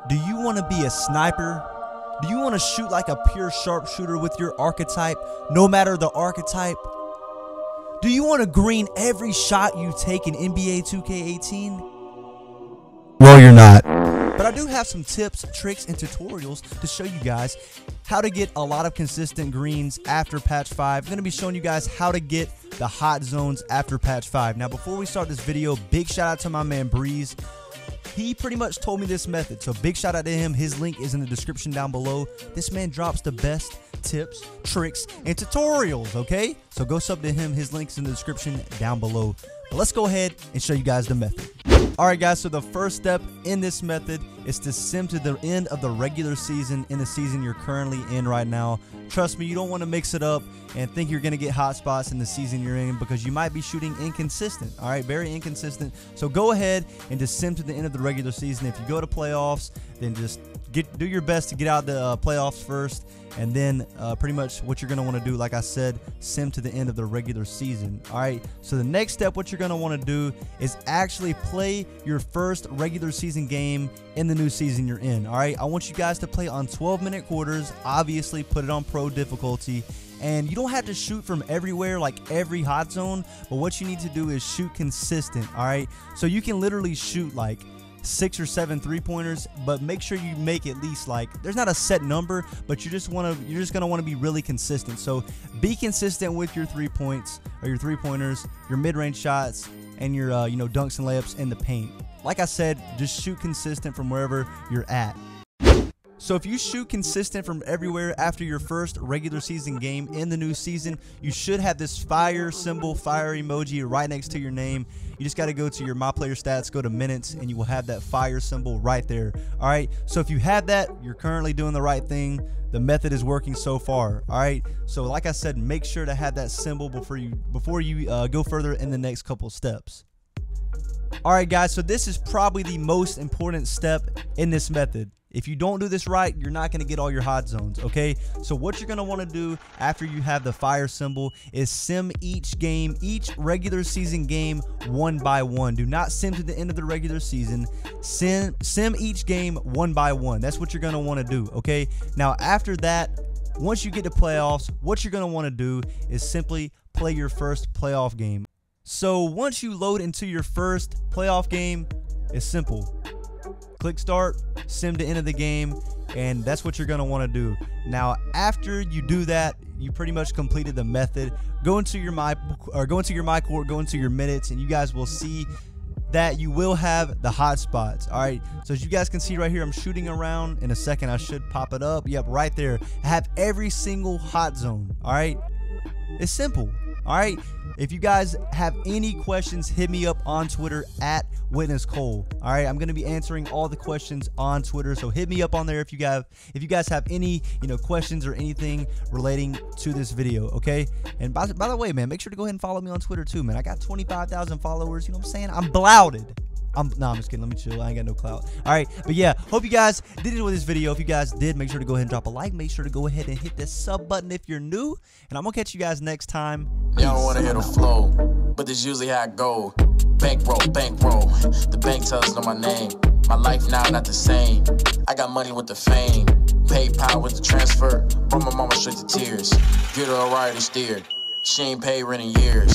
Do you want to be a sniper? Do you want to shoot like a pure sharpshooter with your archetype, no matter the archetype? Do you want to green every shot you take in NBA 2K18? Well, you're not. But I do have some tips, tricks, and tutorials to show you guys how to get a lot of consistent greens after patch 5. I'm going to be showing you guys how to get the hot zones after patch 5. Now, before we start this video, big shout out to my man Breeze. He pretty much told me this method, so big shout out to him. His link is in the description down below. This man drops the best tips, tricks, and tutorials, okay? So go sub to him. His link's in the description down below. But let's go ahead and show you guys the method. Alright guys, so the first step in this method is to sim to the end of the regular season in the season you're currently in right now. Trust me, you don't want to mix it up and think you're going to get hot spots in the season you're in, because you might be shooting inconsistent. Alright, very inconsistent. So go ahead and just sim to the end of the regular season. If you go to playoffs, then just do your best to get out the playoffs first, and then pretty much what you're going to want to do, like I said, sim to the end of the regular season. Alright, so the next step, what you're going to want to do is actually play your first regular season game in the new season you're in. Alright, I want you guys to play on 12-minute quarters. Obviously put it on pro difficulty, and you don't have to shoot from everywhere like every hot zone, but what you need to do is shoot consistent. Alright, so you can literally shoot like 6 or 7 3-pointers, but make sure you make at least, like, there's not a set number, but you're just gonna want to be really consistent. So be consistent with your 3 points or your 3-pointers, your mid-range shots, and your dunks and layups in the paint. Like I said, just shoot consistent from wherever you're at. So if you shoot consistent from everywhere after your first regular season game in the new season, you should have this fire symbol, fire emoji right next to your name. You just got to go to your My Player Stats, go to minutes, and you will have that fire symbol right there. All right, so if you have that, you're currently doing the right thing. The method is working so far. All right, so like I said, make sure to have that symbol before you go further in the next couple steps. Alright guys, so this is probably the most important step in this method. If you don't do this right, you're not going to get all your hot zones, okay? So what you're going to want to do after you have the fire symbol is sim each game, each regular season game, one by one. Do not sim to the end of the regular season. Sim each game one by one. That's what you're going to want to do, okay? Now after that, once you get to playoffs, what you're going to want to do is simply play your first playoff game. So once you load into your first playoff game, it's simple. Click start, sim to end of the game, and that's what you're going to want to do. Now, after you do that, you pretty much completed the method. Go into your my court, go into your minutes, and you guys will see that you will have the hot spots. All right, so as you guys can see right here, I'm shooting around. In a second I should pop it up. Yep, right there. I have every single hot zone. All right, it's simple. All right, if you guys have any questions, hit me up on Twitter at WitnessCole. All right, I'm going to be answering all the questions on Twitter, so hit me up on there if you guys have any questions or anything relating to this video, okay? And by the way, man, make sure to go ahead and follow me on Twitter too, man. I got 25,000 bloggers, you know what I'm saying? I'm blouded. No, I'm just kidding. Let me chill. I ain't got no clout. All right, but yeah, hope you guys did enjoy this video. If you guys did, make sure to go ahead and drop a like. Make sure to go ahead and hit the sub button if you're new, and I'm gonna catch you guys next time. Y'all don't wanna hear the flow, but this usually how I go. Bankroll, bankroll. The bank tells know my name. My life now not the same. I got money with the fame. PayPal with the transfer. Brought my mama straight to tears. Get her a ride and steered. She ain't paid rent in years.